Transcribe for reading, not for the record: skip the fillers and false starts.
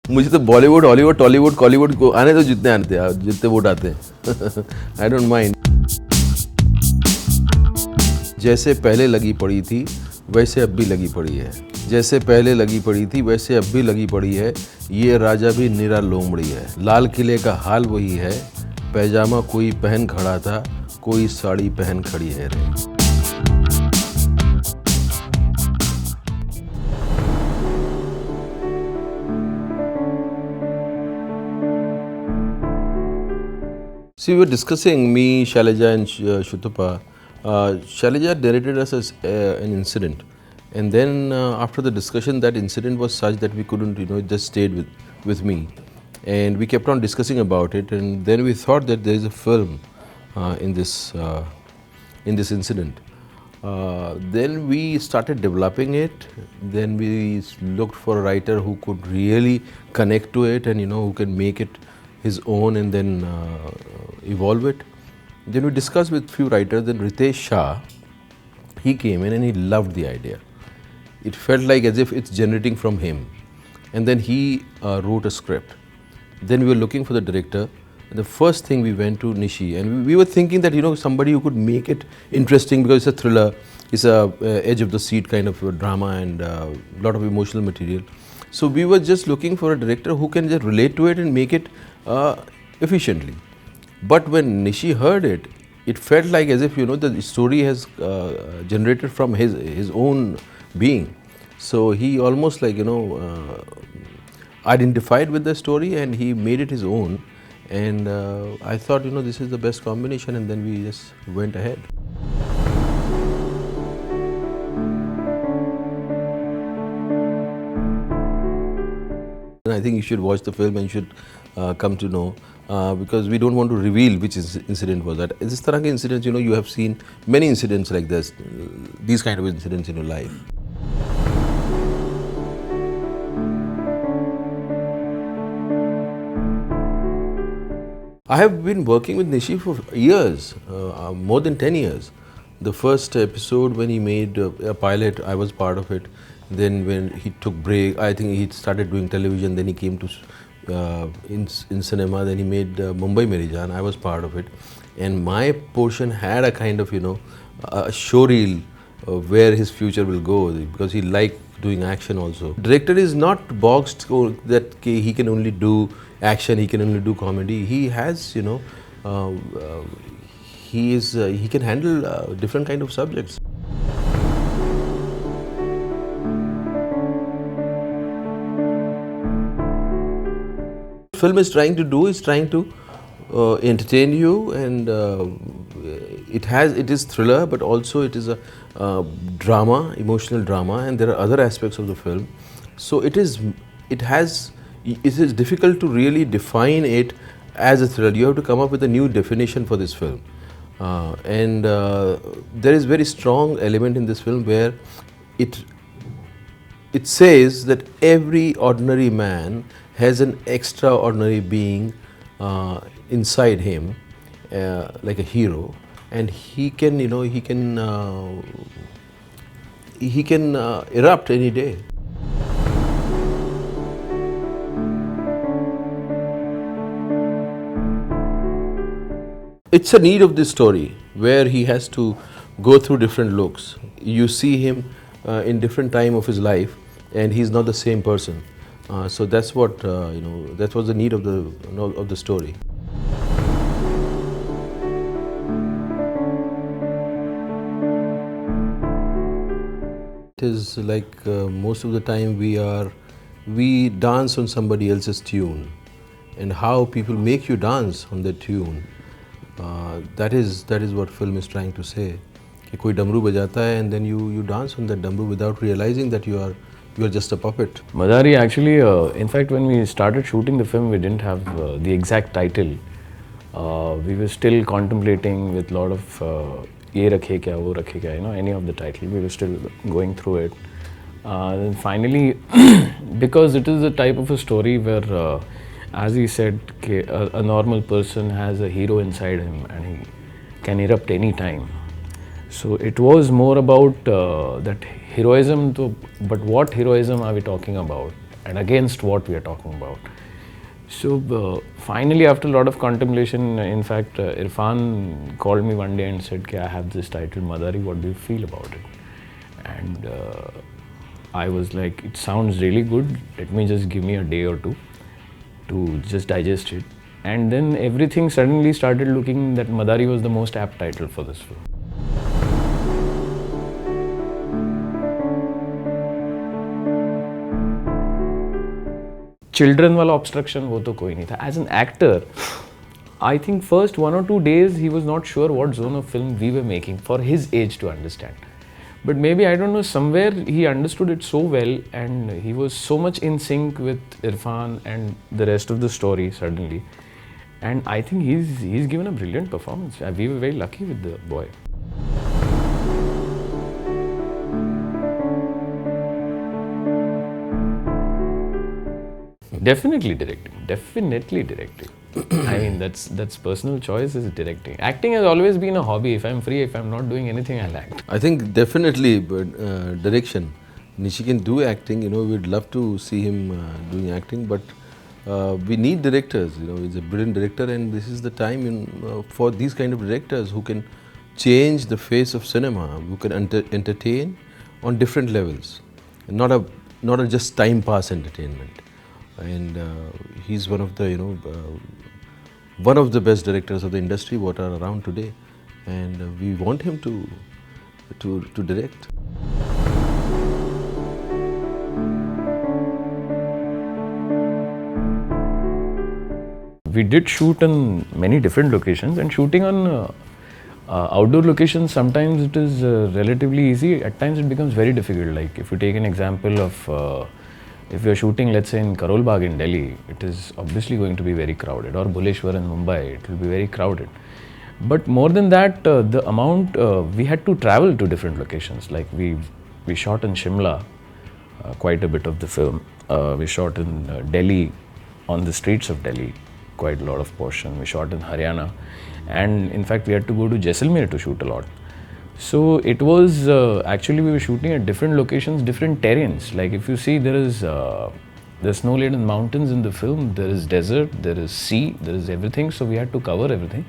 मुझे तो बॉलीवुड, हॉलीवुड, टॉलीवुड, कॉलीवुड को आने दो, जितने आते हैं, जितने वोट आते हैं। I don't mind. जैसे पहले लगी पड़ी थी वैसे अब भी लगी पड़ी है, जैसे पहले लगी पड़ी थी वैसे अब भी लगी पड़ी है, ये राजा भी निरा लोमड़ी है। लाल किले का हाल वही है, पैजामा कोई पहन खड़ा था, कोई साड़ी पहन खड़ी है रे। See, we were discussing, me, Shailaja and Shutapa. Shailaja narrated us as an incident. And then after the discussion, that incident was such that we couldn't, it just stayed with me. And we kept on discussing about it. And then we thought that there is a film in this incident. Then we started developing it. Then we looked for a writer who could really connect to it and, who can make it his own and then evolve it. Then we discussed with few writers. Then Ritesh Shah, he came in and he loved the idea. It felt like as if it's generating from him. And then he wrote a script. Then we were looking for the director. And the first thing we went to Nishi, and we were thinking that somebody who could make it interesting, because it's a thriller, it's a edge of the seat kind of a drama and a lot of emotional material. So we were just looking for a director who can just relate to it and make it efficiently. But when Nishi heard it, it felt like as if the story has generated from his own being. So he almost identified with the story and he made it his own. And I thought this is the best combination, and then we just went ahead. I think you should watch the film and you should come to know, because we don't want to reveal which incident was that. This tarah ke incidents, you have seen many incidents like this, these kind of incidents in your life. I have been working with Nishi for years, more than 10 years. The first episode when he made a pilot, I was part of it. Then when he took break, I think he started doing television. Then he came to in cinema. Then he made Mumbai Meri Jaan. I was part of it, and my portion had a kind of a showreel where his future will go, because he liked doing action also. Director is not boxed that he can only do action, he can only do comedy. He has he can handle different kind of subjects. Film is trying to entertain you, and it is thriller, but also it is a drama, emotional drama, and there are other aspects of the film. So it is difficult to really define it as a thriller. You have to come up with a new definition for this film, and there is very strong element in this film where it says that every ordinary man has an extraordinary being inside him, like a hero, and he can erupt any day. It's a need of this story where he has to go through different looks. You see him in different time of his life, and he's not the same person. So that's what that was the need of the story. It is like most of the time we dance on somebody else's tune, and how people make you dance on that tune. That is what film is trying to say. कि कोई डमरू बजाता है and then you dance on that डमरू without realizing that you are just a puppet. Madaari, actually, in fact, when we started shooting the film, we didn't have the exact title. We were still contemplating with a lot of ye rakhe kya, wo rakhe kya, any of the title. We were still going through it. Then finally, because it is a type of a story where, as he said, a normal person has a hero inside him and he can erupt any time. So it was more about that heroism, but what heroism are we talking about? and against what we are talking about. So finally, after a lot of contemplation, in fact, Irrfan called me one day and said, "Okay, I have this title, Madaari. What do you feel about it?" And I was like, "It sounds really good. Let me just give me a day or two to just digest it." And then everything suddenly started looking that Madaari was the most apt title for this film. Children वाला obstruction वो तो कोई नहीं था. As an actor, I think first 1 or 2 days he was not sure what zone of film we were making for his age to understand. But maybe, I don't know, somewhere he understood it so well, and he was so much in sync with Irrfan and the rest of the story suddenly. And I think he's given a brilliant performance. We were very lucky with the boy. Definitely directing. I mean, that's personal choice, is directing. Acting has always been a hobby. If I'm free, if I'm not doing anything, I'll act. I think definitely direction. Nishi can do acting, we'd love to see him doing acting, but we need directors, he's a brilliant director, and this is the time for these kind of directors who can change the face of cinema, who can entertain on different levels, not a just time pass entertainment. And he's one of the best directors of the industry what are around today, and we want him to direct. We did shoot in many different locations, and shooting on outdoor locations, sometimes it is relatively easy. At times it becomes very difficult. Like if you take an example of if you are shooting, let's say, in Karol Bagh in Delhi, it is obviously going to be very crowded, or Bhuleshwar in Mumbai, it will be very crowded. But more than that, the amount we had to travel to different locations. Like we shot in Shimla, quite a bit of the film. We shot in Delhi, on the streets of Delhi, quite a lot of portion. We shot in Haryana, and in fact we had to go to Jaisalmer to shoot a lot. So it was actually, we were shooting at different locations, different terrains. Like if you see, there's snow-laden mountains in the film, there is desert, there is sea, there is everything. So we had to cover everything.